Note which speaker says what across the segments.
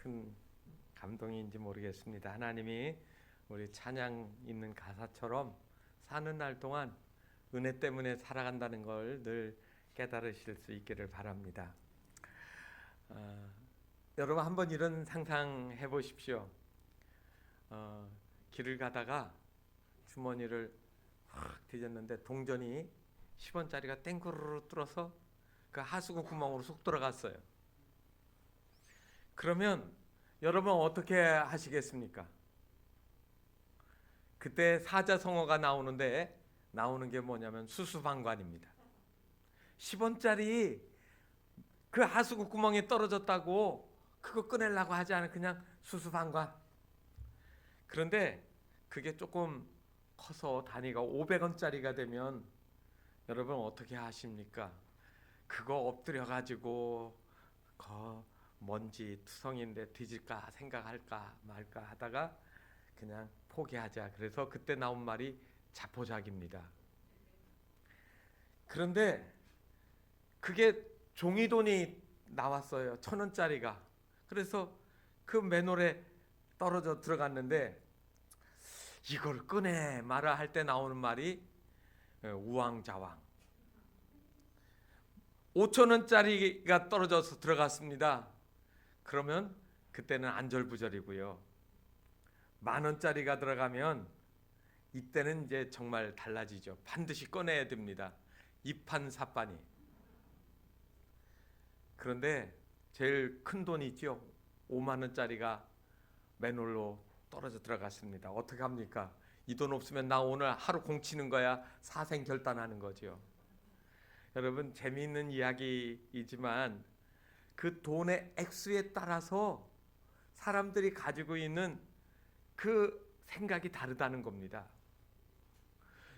Speaker 1: 큰 감동인지 모르겠습니다. 하나님이 우리 찬양 있는 가사처럼 사는 날 동안 은혜 때문에 살아간다는 걸 늘 깨달으실 수 있기를 바랍니다. 여러분 한번 이런 상상해 보십시오. 길을 가다가 주머니를 확 뒤졌는데 동전이 10원짜리가 땡구르르 뚫어서 그 하수구 구멍으로 쏙 들어갔어요. 그러면 여러분 어떻게 하시겠습니까? 그때 사자성어가 나오는 게 뭐냐면 수수방관입니다. 10원짜리 그 하수구 구멍에 떨어졌다고 그거 꺼내려고 하지 않은 그냥 수수방관. 그런데 그게 조금 커서 단위가 500원짜리가 되면 여러분 어떻게 하십니까? 그거 엎드려 가지고 먼지 투성인데 뒤질까 생각할까 말까 하다가 그냥 포기하자. 그래서 그때 나온 말이 자포자기입니다. 그런데 그게 종이돈이 나왔어요. 1000원짜리가. 그래서 그 맨홀에 떨어져 들어갔는데 이걸 꺼내 말아 할 때 나오는 말이 우왕좌왕. 5000원짜리가 떨어져서 들어갔습니다. 그러면 그때는 안절부절이고요. 10,000원짜리가 들어가면 이때는 이제 정말 달라지죠. 반드시 꺼내야 됩니다. 이판사판이. 그런데 제일 큰 돈이 있죠. 50,000원짜리가 맨홀로 떨어져 들어갔습니다. 어떻게 합니까? 이 돈 없으면 나 오늘 하루 공치는 거야. 사생 결단하는 거죠. 여러분 재미있는 이야기이지만 그 돈의 액수에 따라서 사람들이 가지고 있는 그 생각이 다르다는 겁니다.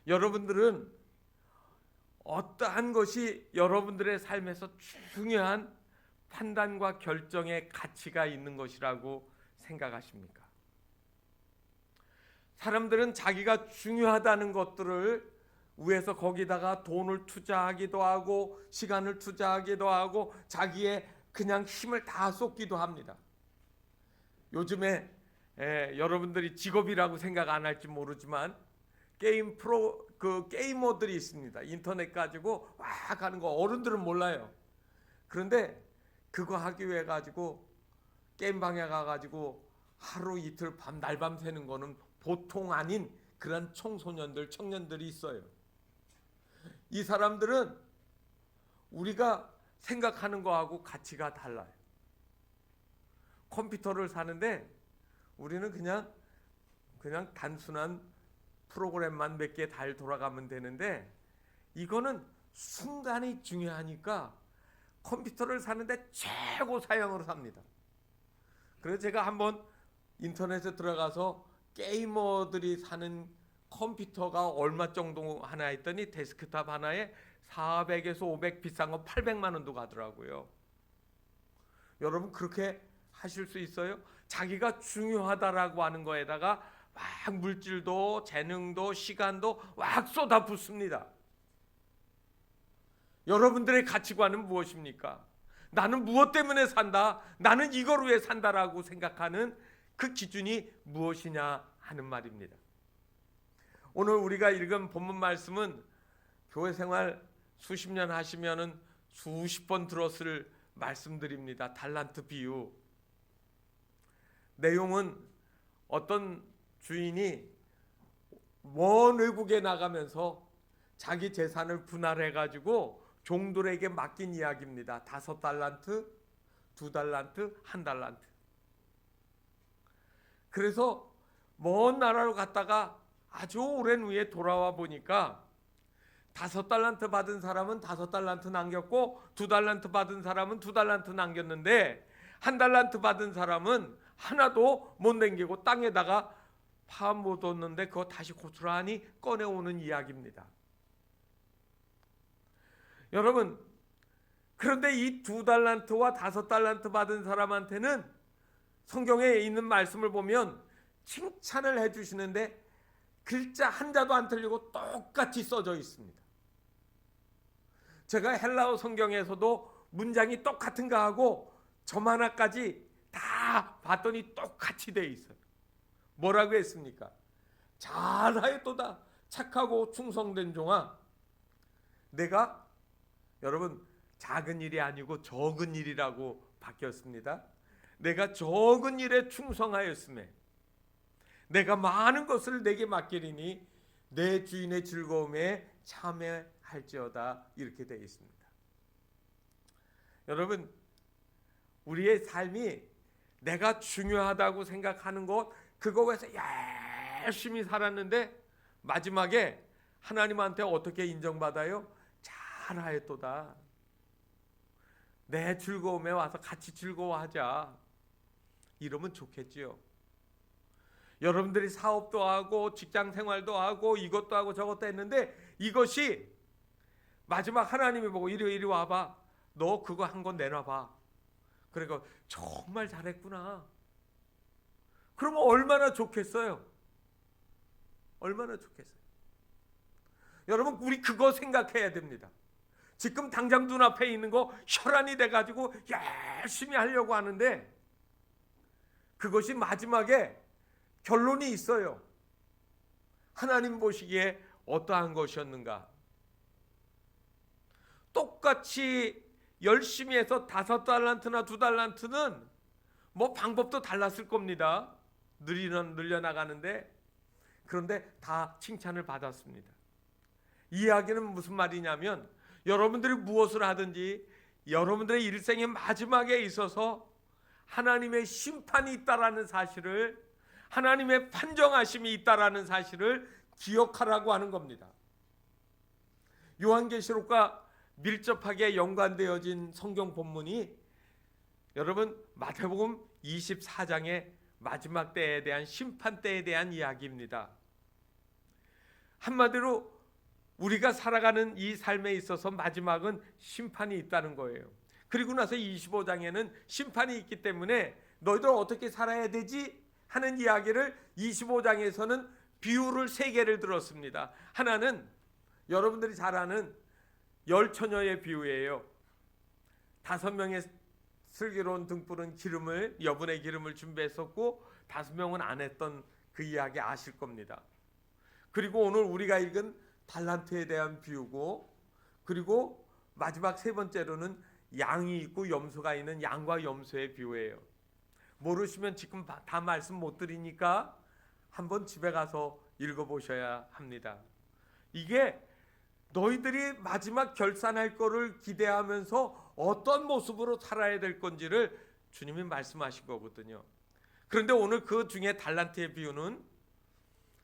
Speaker 1: 여러분들은 어떠한 것이 여러분들의 삶에서 중요한 판단과 결정의 가치가 있는 것이라고 생각하십니까? 사람들은 자기가 중요하다는 것들을 위해서 거기다가 돈을 투자하기도 하고 시간을 투자하기도 하고 자기의 그냥 힘을 다 쏟기도 합니다. 요즘에 여러분들이 직업이라고 생각 안 할지 모르지만 게이머들이 있습니다. 인터넷 가지고 막 하는 거 어른들은 몰라요. 그런데 그거 하기 위해 가지고 게임방에 가가지고 하루 이틀 날밤 새는 거는 보통 아닌 그런 청소년들 청년들이 있어요. 이 사람들은 우리가 생각하는 거하고 가치가 달라요. 컴퓨터를 사는데 우리는 그냥 단순한 프로그램만 몇 개 잘 돌아가면 되는데 이거는 순간이 중요하니까 컴퓨터를 사는데 최고 사양으로 삽니다. 그래서 제가 한번 인터넷에 들어가서 게이머들이 사는 컴퓨터가 얼마 정도 하나 했더니 데스크탑 하나에 400에서 500 비싼 거 800만 원도 가더라고요. 여러분 그렇게 하실 수 있어요? 자기가 중요하다라고 하는 거에다가 막 물질도 재능도 시간도 막 쏟아붓습니다. 여러분들의 가치관은 무엇입니까? 나는 무엇 때문에 산다? 나는 이걸 위해 산다라고 생각하는 그 기준이 무엇이냐 하는 말입니다. 오늘 우리가 읽은 본문 말씀은 교회 생활 수십 년 하시면은 수십 번 들었을 말씀들입니다. 달란트 비유. 내용은 어떤 주인이 먼 외국에 나가면서 자기 재산을 분할해 가지고 종들에게 맡긴 이야기입니다. 5달란트, 2달란트, 1달란트. 그래서 먼 나라로 갔다가 아주 오랜 후에 돌아와 보니까 5달란트 받은 사람은 5달란트 남겼고 2달란트 받은 사람은 2달란트 남겼는데 1달란트 받은 사람은 하나도 못 남기고 땅에다가 파 묻었는데 그거 다시 고스란히 꺼내오는 이야기입니다. 여러분 그런데 이 2달란트와 5달란트 받은 사람한테는 성경에 있는 말씀을 보면 칭찬을 해주시는데 글자 한자도 안 틀리고 똑같이 써져 있습니다. 제가 헬라어 성경에서도 문장이 똑같은가 하고 점 하나까지 다 봤더니 똑같이 돼 있어요. 뭐라고 했습니까? 잘하였도다 착하고 충성된 종아, 내가, 여러분 작은 일이 아니고 적은 일이라고 바뀌었습니다. 내가 적은 일에 충성하였음에 내가 많은 것을 내게 맡기리니 내 주인의 즐거움에 참여할지어다, 이렇게 되어 있습니다. 여러분, 우리의 삶이 내가 중요하다고 생각하는 것, 그거에서 열심히 살았는데 마지막에 하나님한테 어떻게 인정받아요? 잘하였도다. 내 즐거움에 와서 같이 즐거워하자, 이러면 좋겠지요. 여러분들이 사업도 하고 직장 생활도 하고 이것도 하고 저것도 했는데 이것이 마지막 하나님이 보고 이리 와봐, 너 그거 한 건 내놔봐, 그러니까 정말 잘했구나, 그러면 얼마나 좋겠어요. 얼마나 좋겠어요. 여러분, 우리 그거 생각해야 됩니다. 지금 당장 눈앞에 있는 거 혈안이 돼가지고 열심히 하려고 하는데 그것이 마지막에 결론이 있어요. 하나님 보시기에 어떠한 것이었는가? 똑같이 열심히 해서 5달란트나 2달란트는 뭐 방법도 달랐을 겁니다. 늘려나가는데, 그런데 다 칭찬을 받았습니다. 이 이야기는 무슨 말이냐면, 여러분들이 무엇을 하든지 여러분들의 일생의 마지막에 있어서 하나님의 심판이 있다라는 사실을, 하나님의 판정하심이 있다라는 사실을 기억하라고 하는 겁니다. 요한계시록과 밀접하게 연관되어진 성경 본문이 여러분 마태복음 24장의 마지막 때에 대한 심판 때에 대한 이야기입니다. 한마디로 우리가 살아가는 이 삶에 있어서 마지막은 심판이 있다는 거예요. 그리고 나서 25장에는 심판이 있기 때문에 너희들 어떻게 살아야 되지? 하는 이야기를 25장에서는 비유를 3개를 들었습니다. 하나는 여러분들이 잘 아는 열처녀의 비유예요. 5명의 슬기로운 등불은 기름을, 여분의 기름을 준비했었고 5명은 안 했던 그 이야기 아실 겁니다. 그리고 오늘 우리가 읽은 달란트에 대한 비유고, 그리고 마지막 3번째로는 양이 있고 염소가 있는 양과 염소의 비유예요. 모르시면 지금 다 말씀 못 드리니까 한번 집에 가서 읽어보셔야 합니다. 이게 너희들이 마지막 결산할 거를 기대하면서 어떤 모습으로 살아야 될 건지를 주님이 말씀하신 거거든요. 그런데 오늘 그 중에 달란트의 비유는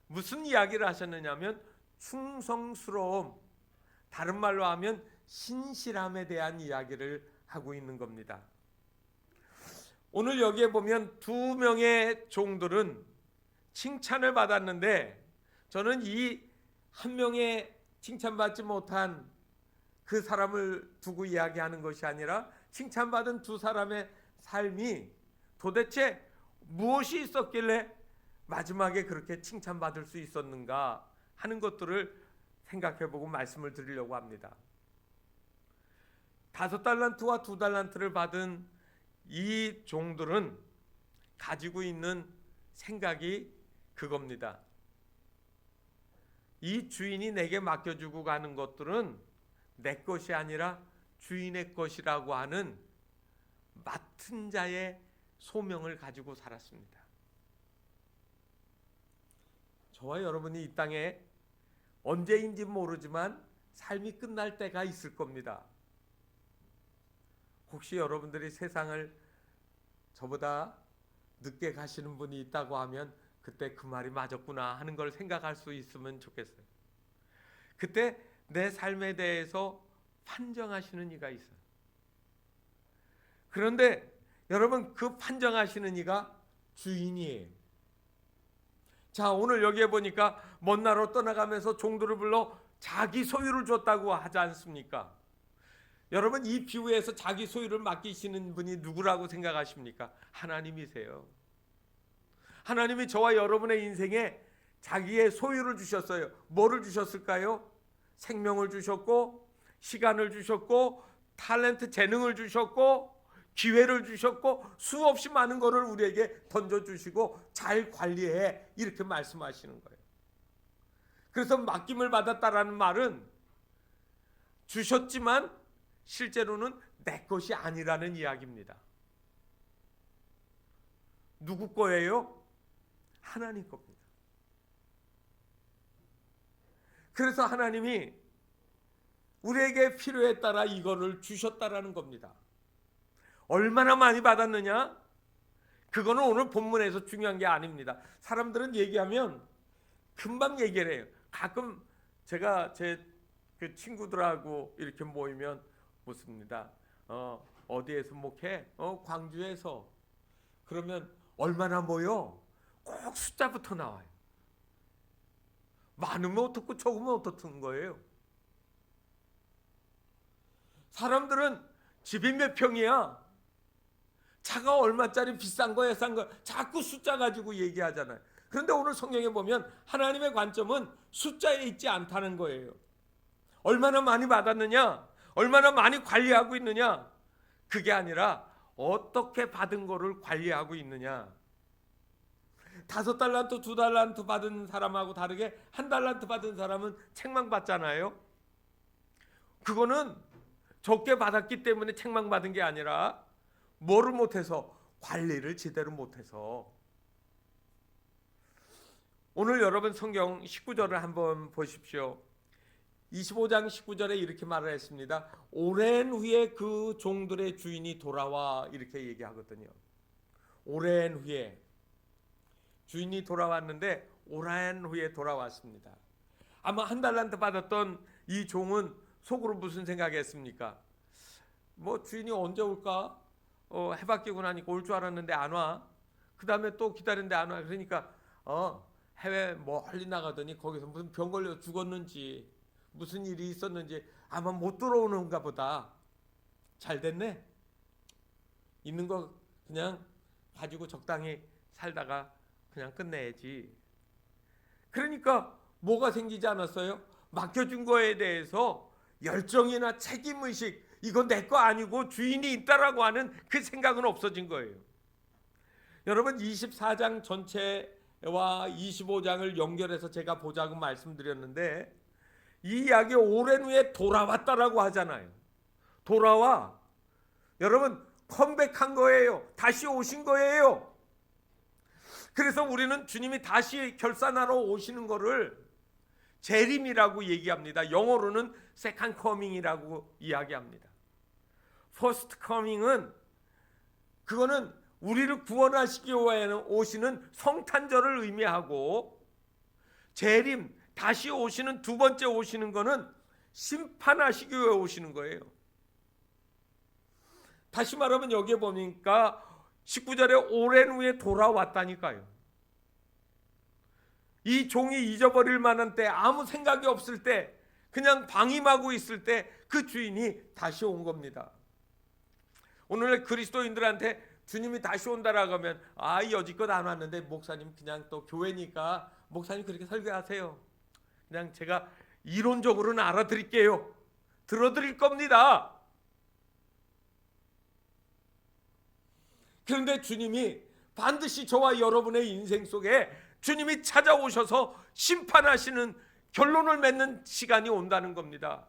Speaker 1: 무슨 이야기를 하셨느냐면 충성스러움, 다른 말로 하면 신실함에 대한 이야기를 하고 있는 겁니다. 오늘 여기에 보면 2명의 종들은 칭찬을 받았는데, 저는 이 한 명의 칭찬받지 못한 그 사람을 두고 이야기하는 것이 아니라 칭찬받은 2 사람의 삶이 도대체 무엇이 있었길래 마지막에 그렇게 칭찬받을 수 있었는가 하는 것들을 생각해보고 말씀을 드리려고 합니다. 5달란트와 2달란트를 받은 이 종들은 가지고 있는 생각이 그겁니다. 이 주인이 내게 맡겨주고 가는 것들은 내 것이 아니라 주인의 것이라고 하는 맡은 자의 소명을 가지고 살았습니다. 저와 여러분이 이 땅에 언제인지 모르지만 삶이 끝날 때가 있을 겁니다. 혹시 여러분들이 세상을 저보다 늦게 가시는 분이 있다고 하면 그때 그 말이 맞았구나 하는 걸 생각할 수 있으면 좋겠어요. 그때 내 삶에 대해서 판정하시는 이가 있어요. 그런데 여러분, 그 판정하시는 이가 주인이에요. 자, 오늘 여기에 보니까 먼 나라로 떠나가면서 종들을 불러 자기 소유를 줬다고 하지 않습니까? 여러분, 이 비유에서 자기 소유를 맡기시는 분이 누구라고 생각하십니까? 하나님이세요. 하나님이 저와 여러분의 인생에 자기의 소유를 주셨어요. 뭐를 주셨을까요? 생명을 주셨고, 시간을 주셨고, 탤런트 재능을 주셨고, 기회를 주셨고 수없이 많은 것을 우리에게 던져주시고 잘 관리해, 이렇게 말씀하시는 거예요. 그래서 맡김을 받았다라는 말은 주셨지만 실제로는 내 것이 아니라는 이야기입니다. 누구 거예요? 하나님 겁니다. 그래서 하나님이 우리에게 필요에 따라 이거를 주셨다라는 겁니다. 얼마나 많이 받았느냐? 그거는 오늘 본문에서 중요한 게 아닙니다. 사람들은 얘기하면 금방 얘기를 해요. 가끔 제가 제 그 친구들하고 이렇게 모이면 묻습니다. 어디에서 목회? 광주에서. 그러면 얼마나 모여? 꼭 숫자부터 나와요. 많으면 어떻고 적으면 어떻든 거예요. 사람들은 집이 몇 평이야? 차가 얼마짜리, 비싼 거야, 싼 거야? 자꾸 숫자 가지고 얘기하잖아요. 그런데 오늘 성경에 보면 하나님의 관점은 숫자에 있지 않다는 거예요. 얼마나 많이 받았느냐, 얼마나 많이 관리하고 있느냐, 그게 아니라 어떻게 받은 거를 관리하고 있느냐. 5달란트, 2달란트 받은 사람하고 다르게 1달란트 받은 사람은 책망받잖아요. 그거는 적게 받았기 때문에 책망받은 게 아니라 뭐를 못해서? 관리를 제대로 못해서. 오늘 여러분 성경 19절을 한번 보십시오. 25장 19절에 이렇게 말을 했습니다. 오랜 후에 그 종들의 주인이 돌아와, 이렇게 얘기하거든요. 오랜 후에 주인이 돌아왔는데 오랜 후에 돌아왔습니다. 아마 1달란트 받았던 이 종은 속으로 무슨 생각했습니까? 뭐 주인이 언제 올까? 해 바뀌고 나니까 올 줄 알았는데 안 와. 그 다음에 또 기다리는데 안 와. 그러니까 해외 멀리 나가더니 거기서 무슨 병 걸려 죽었는지 무슨 일이 있었는지 아마 못 들어오는가 보다. 잘 됐네. 있는 거 그냥 가지고 적당히 살다가 그냥 끝내야지. 그러니까 뭐가 생기지 않았어요? 맡겨준 거에 대해서 열정이나 책임의식, 이건 내 거 아니고 주인이 있다라고 하는 그 생각은 없어진 거예요. 여러분 24장 전체와 25장을 연결해서 제가 보자고 말씀드렸는데 이 이야기 오랜 후에 돌아왔다라고 하잖아요. 돌아와. 여러분 컴백한 거예요. 다시 오신 거예요. 그래서 우리는 주님이 다시 결산하러 오시는 거를 재림이라고 얘기합니다. 영어로는 second coming이라고 이야기합니다. first coming은 그거는 우리를 구원하시기 위해 오시는 성탄절을 의미하고, 재림, 다시 오시는 두 번째 오시는 거는 심판하시기 위해 오시는 거예요. 다시 말하면 여기에 보니까 19절에 오랜 후에 돌아왔다니까요. 이 종이 잊어버릴 만한 때, 아무 생각이 없을 때, 그냥 방임하고 있을 때 그 주인이 다시 온 겁니다. 오늘날 그리스도인들한테 주님이 다시 온다라고 하면 여지껏 안 왔는데 목사님 그냥 또 교회니까 목사님 그렇게 설교하세요. 그냥 제가 이론적으로는 알아드릴게요. 들어드릴 겁니다. 그런데 주님이 반드시 저와 여러분의 인생 속에 주님이 찾아오셔서 심판하시는, 결론을 맺는 시간이 온다는 겁니다.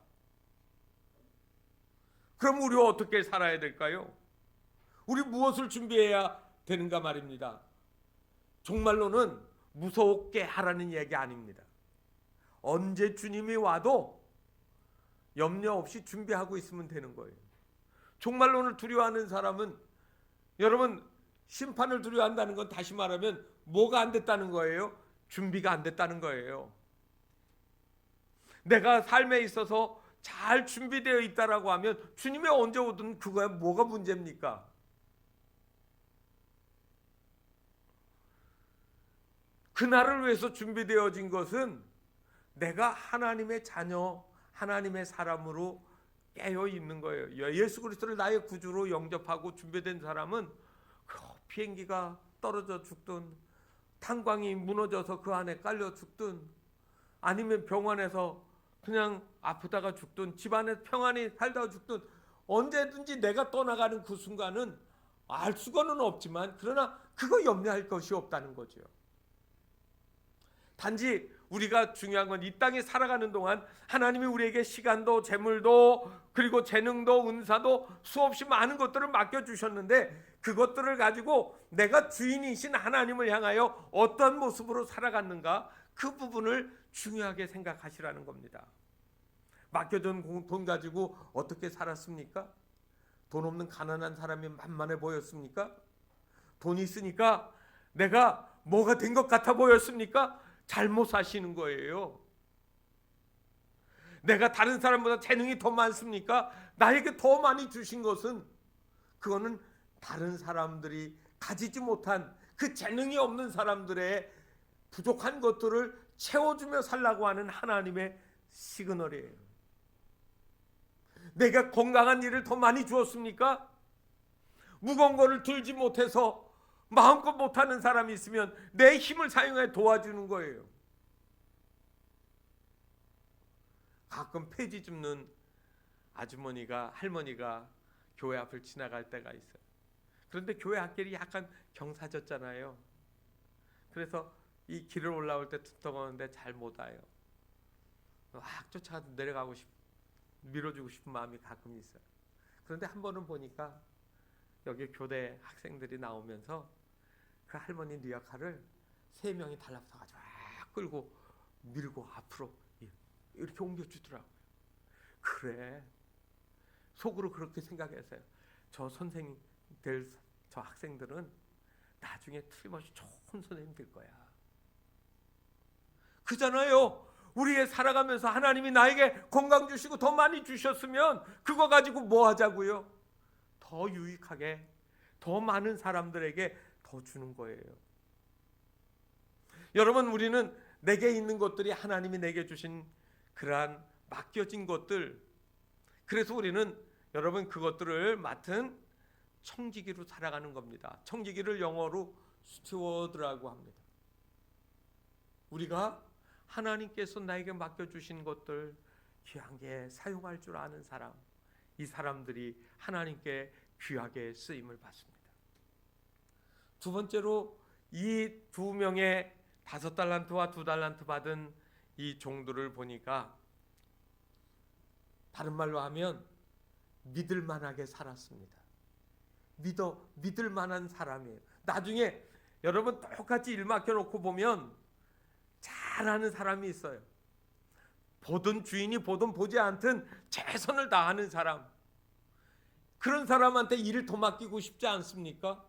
Speaker 1: 그럼 우리가 어떻게 살아야 될까요? 우리 무엇을 준비해야 되는가 말입니다. 정말로는 무섭게 하라는 얘기 아닙니다. 언제 주님이 와도 염려 없이 준비하고 있으면 되는 거예요. 종말론을 두려워하는 사람은, 여러분 심판을 두려워한다는 건 다시 말하면 뭐가 안 됐다는 거예요? 준비가 안 됐다는 거예요. 내가 삶에 있어서 잘 준비되어 있다라고 하면 주님이 언제 오든 그거야 뭐가 문제입니까? 그날을 위해서 준비되어진 것은 내가 하나님의 자녀, 하나님의 사람으로 깨어 있는 거예요. 예수 그리스도를 나의 구주로 영접하고 준비된 사람은 비행기가 떨어져 죽든, 탄광이 무너져서 그 안에 깔려 죽든, 아니면 병원에서 그냥 아프다가 죽든, 집안에 평안히 살다가 죽든, 언제든지 내가 떠나가는 그 순간은 알 수가는 없지만 그러나 그거 염려할 것이 없다는 거죠. 단지 우리가 중요한 건 이 땅에 살아가는 동안 하나님이 우리에게 시간도 재물도 그리고 재능도 은사도 수없이 많은 것들을 맡겨주셨는데 그것들을 가지고 내가 주인이신 하나님을 향하여 어떤 모습으로 살아갔는가 그 부분을 중요하게 생각하시라는 겁니다. 맡겨준 돈 가지고 어떻게 살았습니까? 돈 없는 가난한 사람이 만만해 보였습니까? 돈이 있으니까 내가 뭐가 된 것 같아 보였습니까? 잘못 사시는 거예요. 내가 다른 사람보다 재능이 더 많습니까? 나에게 더 많이 주신 것은 그거는 다른 사람들이 가지지 못한 그 재능이 없는 사람들의 부족한 것들을 채워주며 살라고 하는 하나님의 시그널이에요. 내가 건강한 일을 더 많이 주었습니까? 무거운 거를 들지 못해서 마음껏 못하는 사람이 있으면 내 힘을 사용해 도와주는 거예요. 가끔 폐지 줍는 아주머니가 할머니가 교회 앞을 지나갈 때가 있어요. 그런데 교회 앞길이 약간 경사졌잖아요. 그래서 이 길을 올라올 때 툭툭하는데 잘 못 와요. 막 쫓아가서 내려가고 밀어주고 싶은 마음이 가끔 있어요. 그런데 한 번은 보니까 여기 교대 학생들이 나오면서 그 할머니 리어카를 3명이 달라붙어가지고 끌고 밀고 앞으로 이렇게 옮겨주더라고요. 그래, 속으로 그렇게 생각했어요. 저 선생님들, 저 학생들은 나중에 틀림없이 좋은 선생님 될 거야. 그잖아요. 우리의 살아가면서 하나님이 나에게 건강 주시고 더 많이 주셨으면 그거 가지고 뭐 하자고요? 더 유익하게 더 많은 사람들에게 더 주는 거예요. 여러분, 우리는 내게 있는 것들이 하나님이 내게 주신 그러한 맡겨진 것들, 그래서 우리는 여러분 그것들을 맡은 청지기로 살아가는 겁니다. 청지기를 영어로 스튜어드라고 합니다. 우리가 하나님께서 나에게 맡겨주신 것들 귀하게 사용할 줄 아는 사람, 이 사람들이 하나님께 귀하게 쓰임을 받습니다. 두 번째로 이 2명의 5달란트와 2달란트 받은 이 종들을 보니까 다른 말로 하면 믿을 만하게 살았습니다. 믿을 만한 사람이에요. 나중에 여러분 똑같이 일 맡겨놓고 보면 잘하는 사람이 있어요. 보든 주인이 보든 보지 않든 최선을 다하는 사람, 그런 사람한테 일을 더 맡기고 싶지 않습니까?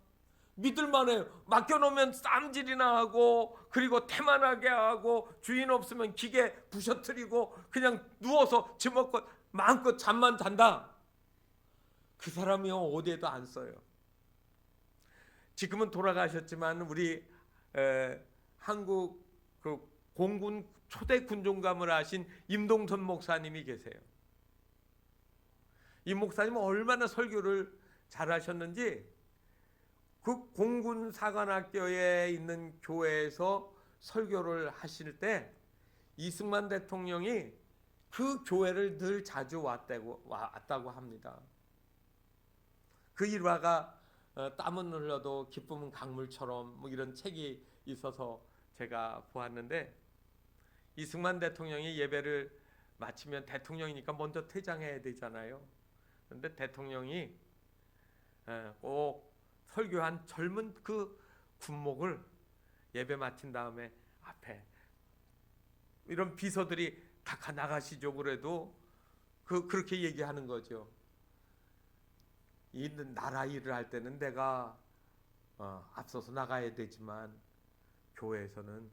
Speaker 1: 믿을만해요. 맡겨놓으면 쌈질이나 하고 그리고 태만하게 하고 주인 없으면 기계 부셔뜨리고 그냥 누워서 쥐먹고 마음껏 잠만 잔다. 그 사람이요 어디에도 안 써요. 지금은 돌아가셨지만 우리 한국 그 공군 초대 군종감을 하신 임동선 목사님이 계세요. 이 목사님은 얼마나 설교를 잘하셨는지 그 공군 사관학교에 있는 교회에서 설교를 하실 때 이승만 대통령이 그 교회를 늘 자주 왔다고 합니다. 그 일화가 땀은 흘러도 기쁨은 강물처럼 뭐 이런 책이 있어서 제가 보았는데, 이승만 대통령이 예배를 마치면 대통령이니까 먼저 퇴장해야 되잖아요. 그런데 대통령이 꼭 설교한 젊은 그 군목을 예배 마친 다음에 앞에 이런 비서들이 다 나가시죠. 그래도 그렇게 얘기하는 거죠. 이 나라 일을 할 때는 내가 앞서서 나가야 되지만 교회에서는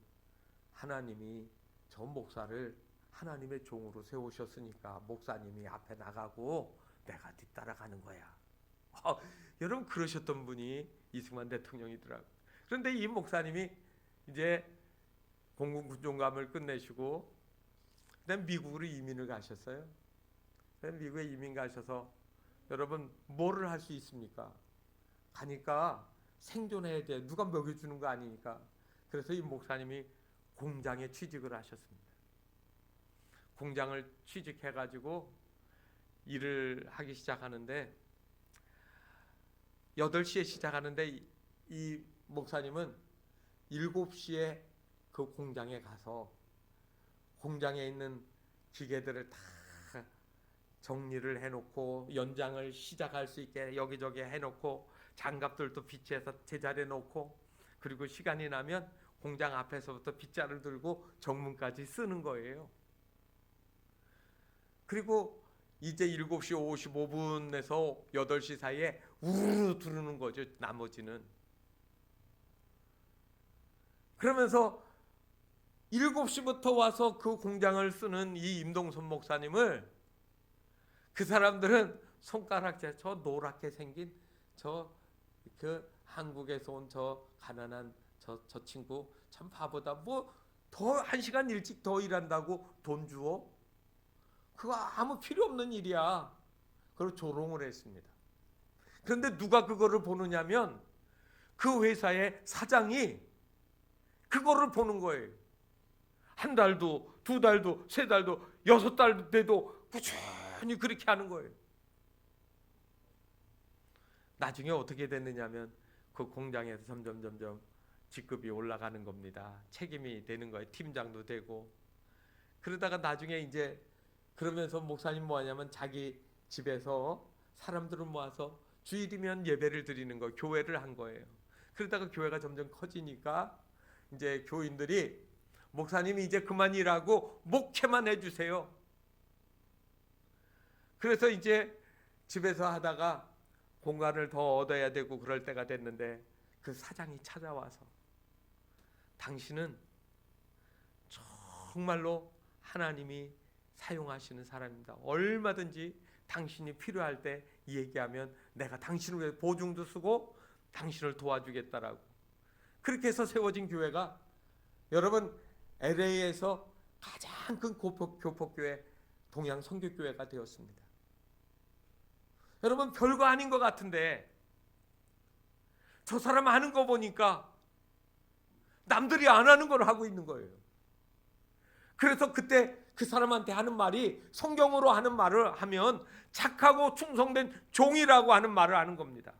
Speaker 1: 하나님이 저 목사를 하나님의 종으로 세우셨으니까 목사님이 앞에 나가고 내가 뒤따라가는 거야. 여러분 그러셨던 분이 이승만 대통령이더라고요. 그런데 이 목사님이 이제 공군 군종감을 끝내시고 그다음 미국으로 이민을 가셨어요. 미국에 이민 가셔서 여러분 뭐를 할 수 있습니까? 가니까 생존해야 돼. 누가 먹여주는 거 아니니까. 그래서 이 목사님이 공장에 취직을 하셨습니다. 공장을 취직해가지고 일을 하기 시작하는데 8시에 시작하는데 이 목사님은 7시에 그 공장에 가서 공장에 있는 기계들을 다 정리를 해놓고 연장을 시작할 수 있게 여기저기 해놓고 장갑들도 비치해서 제자리에 놓고 그리고 시간이 나면 공장 앞에서부터 빗자를 들고 정문까지 쓰는 거예요. 그리고 이제 7시 55분에서 8시 사이에 우르르 들어오는 거죠. 나머지는. 그러면서 7시부터 와서 그 공장을 쓰는 이 임동선 목사님을 그 사람들은 손가락질, 저 노랗게 생긴 그 한국에서 온 저 가난한 저 친구 참 바보다. 뭐 더 1시간 일찍 더 일한다고 돈 주어? 그거 아무 필요 없는 일이야. 그걸 조롱을 했습니다. 그런데 누가 그거를 보느냐면 그 회사의 사장이 그거를 보는 거예요. 1달도 2달도 3달도 6달 돼도 꾸준히 그렇게 하는 거예요. 나중에 어떻게 됐느냐면 그 공장에서 점점 직급이 올라가는 겁니다. 책임이 되는 거예요. 팀장도 되고. 그러다가 나중에 이제 그러면서 목사님 뭐 하냐면 자기 집에서 사람들을 모아서 주일이면 예배를 드리는 거, 교회를 한 거예요. 그러다가 교회가 점점 커지니까 이제 교인들이 목사님이 이제 그만 일하고 목회만 해주세요. 그래서 이제 집에서 하다가 공간을 더 얻어야 되고 그럴 때가 됐는데 그 사장이 찾아와서 당신은 정말로 하나님이 사용하시는 사람입니다. 얼마든지 당신이 필요할 때 얘기하면 내가 당신을 위해 보증도 쓰고 당신을 도와주겠다라고. 그렇게 해서 세워진 교회가 여러분 LA에서 가장 큰 교폭교회 동양 선교교회가 되었습니다. 여러분 별거 아닌 것 같은데 저 사람 하는 거 보니까 남들이 안 하는 걸 하고 있는 거예요. 그래서 그때 그 사람한테 하는 말이 성경으로 하는 말을 하면 착하고 충성된 종이라고 하는 말을 하는 겁니다.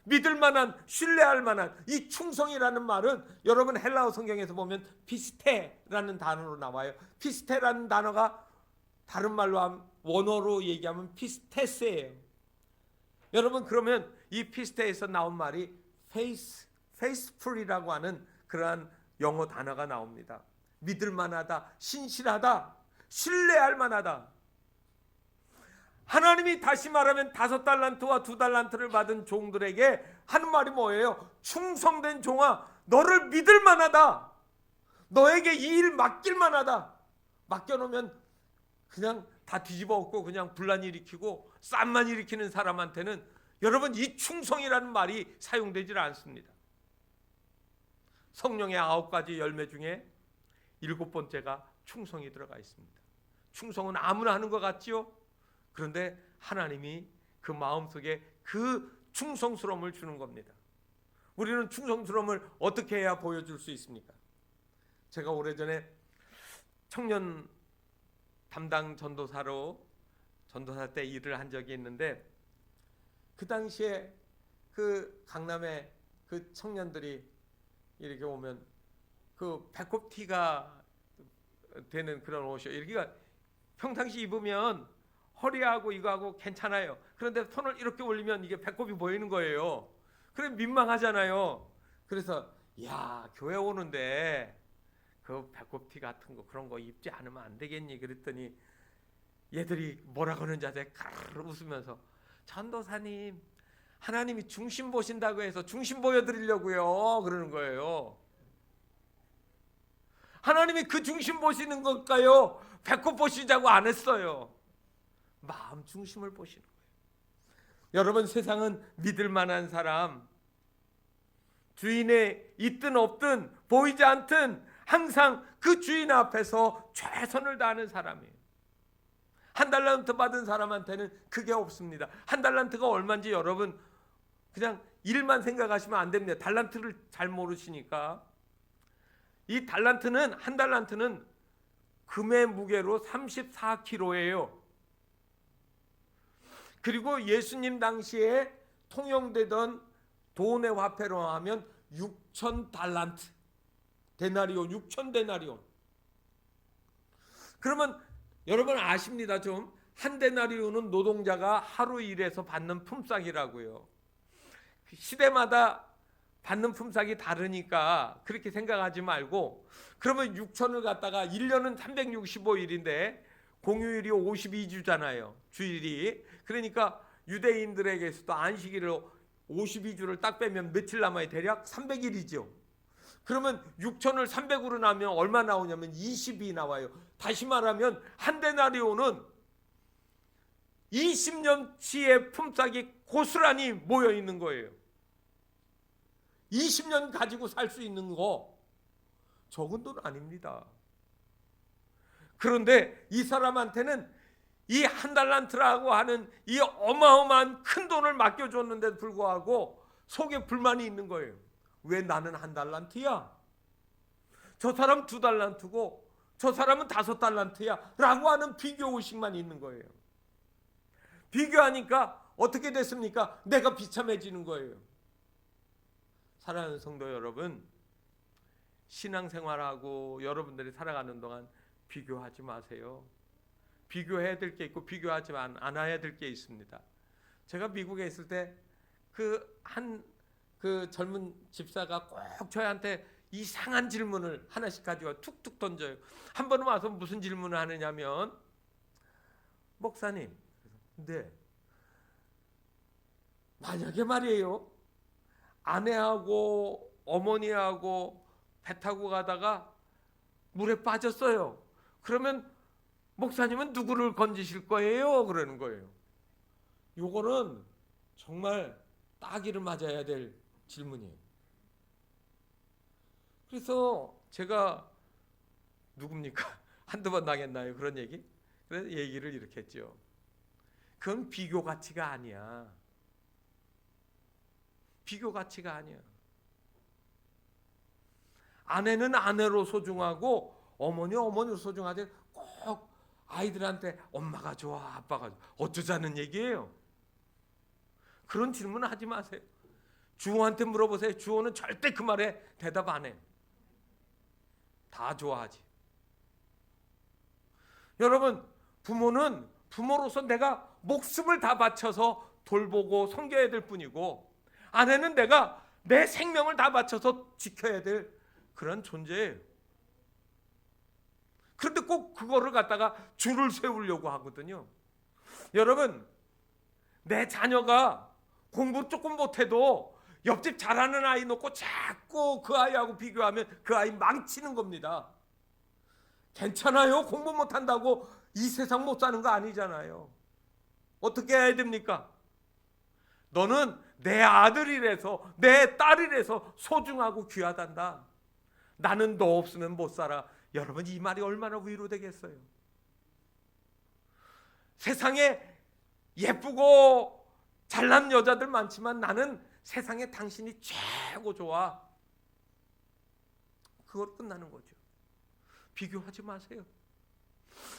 Speaker 1: 믿을 만한, 신뢰할 만한 이 충성이라는 말은 여러분 헬라어 성경에서 보면 피스테라는 단어로 나와요. 피스테라는 단어가 다른 말로 원어로 얘기하면 피스테스예요. 여러분 그러면 이 피스테에서 나온 말이 faithful이라고 하는 그러한 영어 단어가 나옵니다. 믿을 만하다, 신실하다, 신뢰할 만하다. 하나님이 다시 말하면 5달란트와 2달란트를 받은 종들에게 하는 말이 뭐예요? 충성된 종아, 너를 믿을 만하다. 너에게 이 일 맡길 만하다. 맡겨놓으면 그냥 다 뒤집어 엎고 그냥 분란 일으키고 쌈만 일으키는 사람한테는 여러분 이 충성이라는 말이 사용되질 않습니다. 성령의 9가지 열매 중에 7번째가 충성이 들어가 있습니다. 충성은 아무나 하는 것 같지요? 그런데 하나님이 그 마음속에 그 충성스러움을 주는 겁니다. 우리는 충성스러움을 어떻게 해야 보여줄 수 있습니까? 제가 오래전에 청년 담당 전도사로 전도사 때 일을 한 적이 있는데 그 당시에 그 강남에 그 청년들이 이렇게 오면 그 배꼽 티가 되는 그런 옷이요. 이렇게 평상시 입으면 허리하고 이거하고 괜찮아요. 그런데 손을 이렇게 올리면 이게 배꼽이 보이는 거예요. 그래 민망하잖아요. 그래서 야 교회 오는데 그 배꼽티 같은 거 그런 거 입지 않으면 안 되겠니? 그랬더니 얘들이 뭐라고 하는지 아세요? 가르르 웃으면서 전도사님 하나님이 중심 보신다고 해서 중심 보여드리려고요 그러는 거예요. 하나님이 그 중심 보시는 걸까요? 배꼽 보시자고 안 했어요. 마음 중심을 보시는 거예요. 여러분 세상은 믿을 만한 사람, 주인에 있든 없든 보이지 않든 항상 그 주인 앞에서 최선을 다하는 사람이에요. 1달란트 받은 사람한테는 그게 없습니다. 1달란트가 얼마인지 여러분 그냥 일만 생각하시면 안 됩니다. 달란트를 잘 모르시니까. 이 달란트는 1달란트는 금의 무게로 34kg예요. 그리고 예수님 당시에 통용되던 돈의 화폐로 하면 6천 달란트, 데나리온, 6천 데나리온. 그러면 여러분 아십니다. 좀 한 데나리온은 노동자가 하루 일해서 받는 품삯이라고요. 시대마다 받는 품삯이 다르니까 그렇게 생각하지 말고, 그러면 6천을 갖다가 1년은 365일인데 공휴일이 52주잖아요. 주일이. 그러니까 유대인들에게서도 안식일을 52주를 딱 빼면 며칠 남아야 대략 300일이죠. 그러면 6천을 300으로 나면 얼마 나오냐면 20이 나와요. 다시 말하면 한 데나리온은 20년치의 품삯이 고스란히 모여 있는 거예요. 20년 가지고 살 수 있는 거 적은 돈 아닙니다. 그런데 이 사람한테는 이 한 달란트라고 하는 이 어마어마한 큰 돈을 맡겨줬는데도 불구하고 속에 불만이 있는 거예요. 왜 나는 한 달란트야? 저 사람 2달란트고 저 사람은 5달란트야 라고 하는 비교의식만 있는 거예요. 비교하니까 어떻게 됐습니까? 내가 비참해지는 거예요. 사랑하는 성도 여러분, 신앙생활하고 여러분들이 살아가는 동안 비교하지 마세요. 비교해야 될 게 있고 비교하지 않아야 될 게 있습니다. 제가 미국에 있을 때 그 젊은 집사가 꼭 저희한테 이상한 질문을 하나씩 가지고 툭툭 던져요. 한 번은 와서 무슨 질문을 하느냐면, 목사님, 네, 만약에 말이에요, 아내하고 어머니하고 배 타고 가다가 물에 빠졌어요. 그러면 목사님은 누구를 건지실 거예요? 그러는 거예요. 요거는 정말 따기를 맞아야 될 질문이에요. 그래서 제가 누굽니까? 한두 번 당했나요? 그런 얘기? 그래서 얘기를 이렇게 했죠. 그건 비교 가치가 아니야. 비교 가치가 아니야. 아내는 아내로 소중하고 어머니로 소중하지, 꼭 아이들한테 엄마가 좋아, 아빠가 좋아, 어쩌자는 얘기예요. 그런 질문을 하지 마세요. 주호한테 물어보세요. 주호는 절대 그 말에 대답 안 해. 다 좋아하지. 여러분, 부모는 부모로서 내가 목숨을 다 바쳐서 돌보고 섬겨야 될 뿐이고, 아내는 내가 내 생명을 다 바쳐서 지켜야 될 그런 존재예요. 그런데 꼭 그거를 갖다가 줄을 세우려고 하거든요. 여러분, 내 자녀가 공부 조금 못해도 옆집 잘하는 아이 놓고 자꾸 그 아이하고 비교하면 그 아이 망치는 겁니다. 괜찮아요. 공부 못한다고 이 세상 못 사는 거 아니잖아요. 어떻게 해야 됩니까? 너는 내 아들이라서, 내 딸이라서 소중하고 귀하단다. 나는 너 없으면 못 살아. 여러분, 이 말이 얼마나 위로되겠어요. 세상에 예쁘고 잘난 여자들 많지만 나는 세상에 당신이 최고 좋아. 그걸 끝나는 거죠. 비교하지 마세요.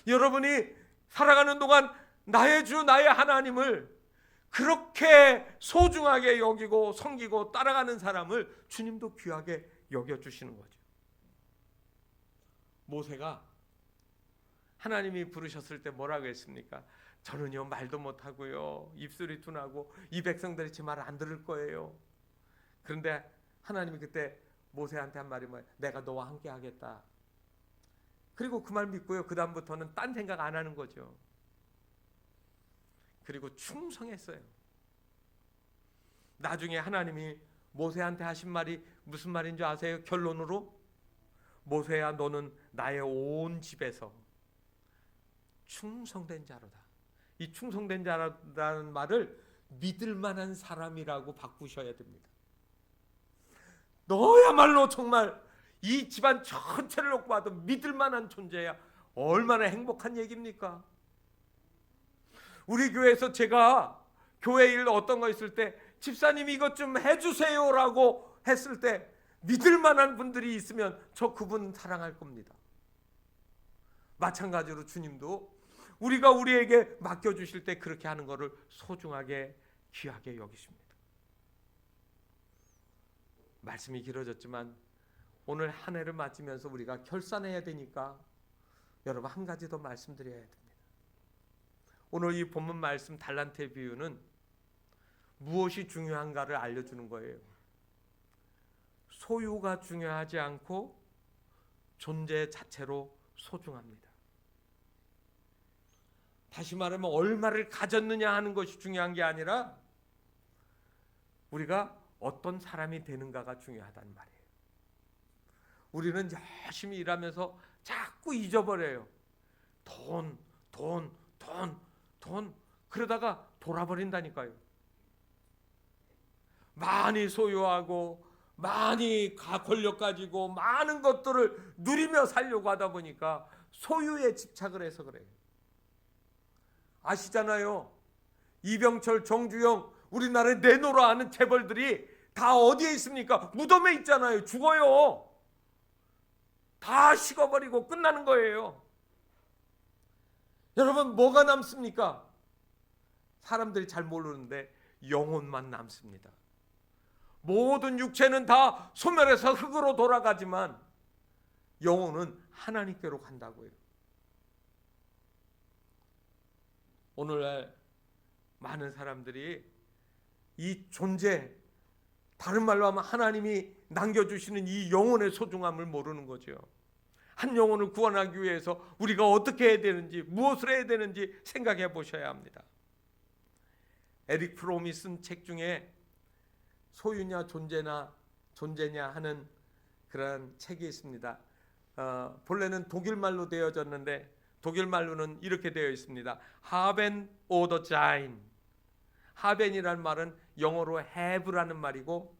Speaker 1: 여러분이 살아가는 동안 나의 주, 나의 하나님을 그렇게 소중하게 여기고 섬기고 따라가는 사람을 주님도 귀하게 여겨주시는 거죠. 모세가 하나님이 부르셨을 때 뭐라고 했습니까? 저는요 말도 못하고요 입술이 둔하고 이 백성들이 제 말을 안 들을 거예요. 그런데 하나님이 그때 모세한테 한 말이 뭐예요? 내가 너와 함께 하겠다. 그리고 그 말 믿고요, 그 다음부터는 딴 생각 안 하는 거죠. 그리고 충성했어요. 나중에 하나님이 모세한테 하신 말이 무슨 말인 줄 아세요? 결론으로, 모세야 너는 나의 온 집에서 충성된 자로다. 이 충성된 자라는 말을 믿을 만한 사람이라고 바꾸셔야 됩니다. 너야말로 정말 이 집안 전체를 놓고 봐도 믿을 만한 존재야. 얼마나 행복한 얘기입니까? 우리 교회에서 제가 교회 일 어떤 거 있을 때 집사님이 이것 좀 해주세요라고 했을 때 믿을 만한 분들이 있으면 저 그분 사랑할 겁니다. 마찬가지로 주님도 우리가 우리에게 맡겨주실 때 그렇게 하는 것을 소중하게 귀하게 여기십니다. 말씀이 길어졌지만 오늘 한 해를 맞으면서 우리가 결산해야 되니까 여러분 한 가지 더 말씀드려야 됩니다. 오늘 이 본문 말씀 달란트의 비유는 무엇이 중요한가를 알려주는 거예요. 소유가 중요하지 않고 존재 자체로 소중합니다. 다시 말하면 얼마를 가졌느냐 하는 것이 중요한 게 아니라 우리가 어떤 사람이 되는가가 중요하단 말이에요. 우리는 열심히 일하면서 자꾸 잊어버려요. 돈. 그러다가 돌아버린다니까요. 많이 소유하고 많이 권력 가지고 많은 것들을 누리며 살려고 하다 보니까 소유에 집착을 해서 그래요. 아시잖아요. 이병철, 정주영, 우리나라에 내놓으라 하는 재벌들이 다 어디에 있습니까? 무덤에 있잖아요. 죽어요. 다 식어버리고 끝나는 거예요. 여러분 뭐가 남습니까? 사람들이 잘 모르는데 영혼만 남습니다. 모든 육체는 다 소멸해서 흙으로 돌아가지만 영혼은 하나님께로 간다고요. 오늘날 많은 사람들이 이 존재, 다른 말로 하면 하나님이 남겨주시는 이 영혼의 소중함을 모르는 거죠. 한 영혼을 구원하기 위해서 우리가 어떻게 해야 되는지, 무엇을 해야 되는지 생각해 보셔야 합니다. 에릭 프롬이 쓴 책 중에 소유냐 존재냐 하는 그런 책이 있습니다. 본래는 독일말로 되어졌는데 독일말로는 이렇게 되어 있습니다. Haben oder sein. 하벤이라는 말은 영어로 have라는 말이고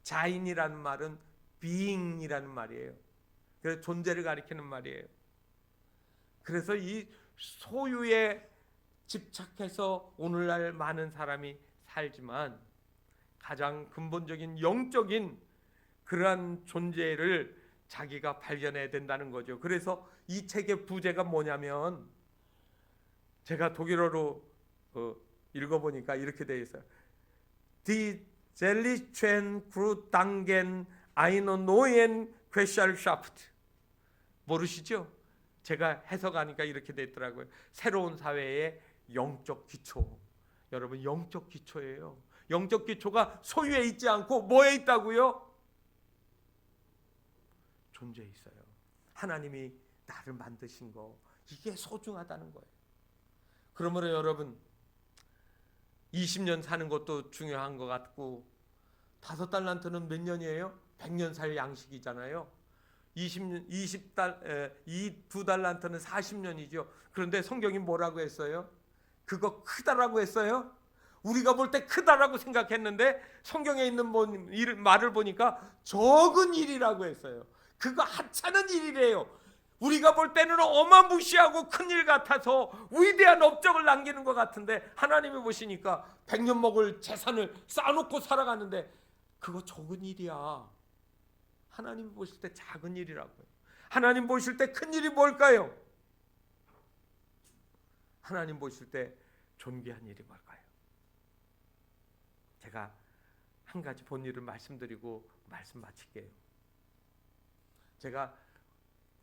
Speaker 1: sein이라는 말은 being이라는 말이에요. 그래서 존재를 가리키는 말이에요. 그래서 이 소유에 집착해서 오늘날 많은 사람이 살지만 가장 근본적인 영적인 그러한 존재를 자기가 발견해야 된다는 거죠. 그래서 이 책의 부제가 뭐냐면 제가 독일어로 읽어보니까 이렇게 되어 있어요. Die Seligchen Grunddanken einer neuen Gesellschaft. 모르시죠? 제가 해석하니까 이렇게 됐더라고요. 새로운 사회의 영적 기초. 여러분 영적 기초예요. 영적 기초가 소유에 있지 않고 뭐에 있다고요? 존재에 있어요. 하나님이 나를 만드신 거, 이게 소중하다는 거예요. 그러므로 여러분 20년 사는 것도 중요한 것 같고 5달란트는 몇 년이에요? 100년 살 양식이잖아요. 2달란트는 40년이죠. 그런데 성경이 뭐라고 했어요? 그거 크다라고 했어요? 우리가 볼 때 크다라고 생각했는데 성경에 있는 말을 보니까 적은 일이라고 했어요. 그거 하찮은 일이래요. 우리가 볼 때는 어마무시하고 큰 일 같아서 위대한 업적을 남기는 것 같은데 하나님이 보시니까 100년 먹을 재산을 쌓아놓고 살아가는데 그거 적은 일이야. 하나님이 보실 때 작은 일이라고요. 하나님 보실 때 큰 일이 뭘까요? 하나님 보실 때 존귀한 일이 뭘까요? 제가 한 가지 본 일을 말씀드리고 말씀 마칠게요. 제가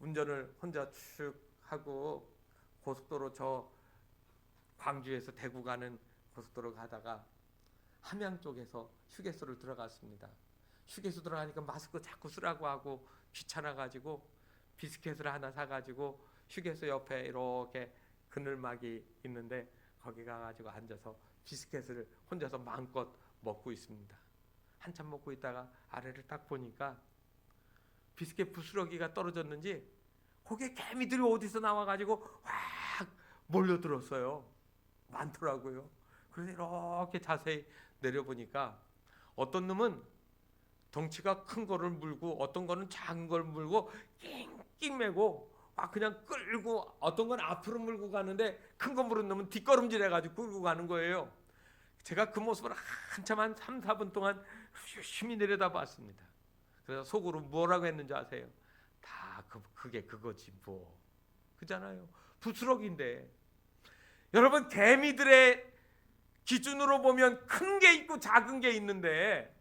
Speaker 1: 운전을 혼자 쭉 하고 고속도로 저 광주에서 대구 가는 고속도로 가다가 함양 쪽에서 휴게소를 들어갔습니다. 휴게소 들어가니까 마스크 자꾸 쓰라고 하고 귀찮아가지고 비스켓을 하나 사가지고 휴게소 옆에 이렇게 그늘막이 있는데 거기 가가지고 앉아서 비스켓을 혼자서 마음껏 먹고 있습니다. 한참 먹고 있다가 아래를 딱 보니까 비스켓 부스러기가 떨어졌는지 거기에 개미들이 어디서 나와가지고 확 몰려들었어요. 많더라고요. 그래서 이렇게 자세히 내려보니까 어떤 놈은 덩치가 큰 거를 물고 어떤 거는 작은 걸 물고 낑낑 매고 그냥 끌고 어떤 건 앞으로 물고 가는데 큰 거 물은 놈은 뒷걸음질 해가지고 끌고 가는 거예요. 제가 그 모습을 한참 한 3, 4분 동안 유심히 내려다봤습니다. 그래서 속으로 뭐라고 했는지 아세요? 다 그게 그거지 뭐. 그잖아요. 부스러기인데 여러분, 개미들의 기준으로 보면 큰 게 있고 작은 게 있는데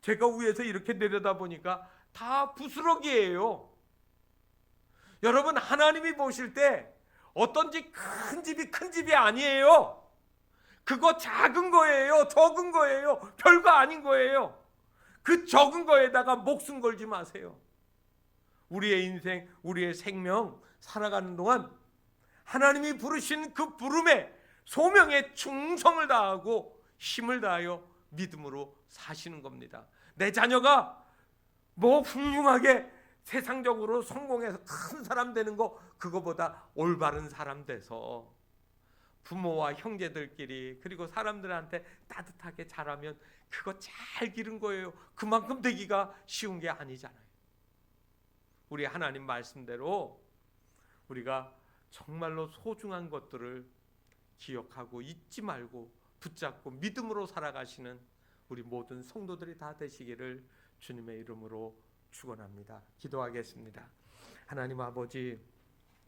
Speaker 1: 제가 위에서 이렇게 내려다 보니까 다 부스러기예요. 여러분, 하나님이 보실 때 어떤 집 큰 집이 큰 집이 아니에요. 그거 작은 거예요. 적은 거예요. 별거 아닌 거예요. 그 적은 거에다가 목숨 걸지 마세요. 우리의 인생, 우리의 생명 살아가는 동안 하나님이 부르신 그 부름에, 소명에 충성을 다하고 힘을 다하여 믿음으로 사시는 겁니다. 내 자녀가 뭐 훌륭하게 세상적으로 성공해서 큰 사람 되는 거, 그거보다 올바른 사람 돼서 부모와 형제들끼리 그리고 사람들한테 따뜻하게 자라면 그거 잘 기른 거예요. 그만큼 되기가 쉬운 게 아니잖아요. 우리 하나님 말씀대로 우리가 정말로 소중한 것들을 기억하고 잊지 말고 붙잡고 믿음으로 살아가시는 우리 모든 성도들이 다 되시기를 주님의 이름으로 축원합니다. 기도하겠습니다. 하나님 아버지,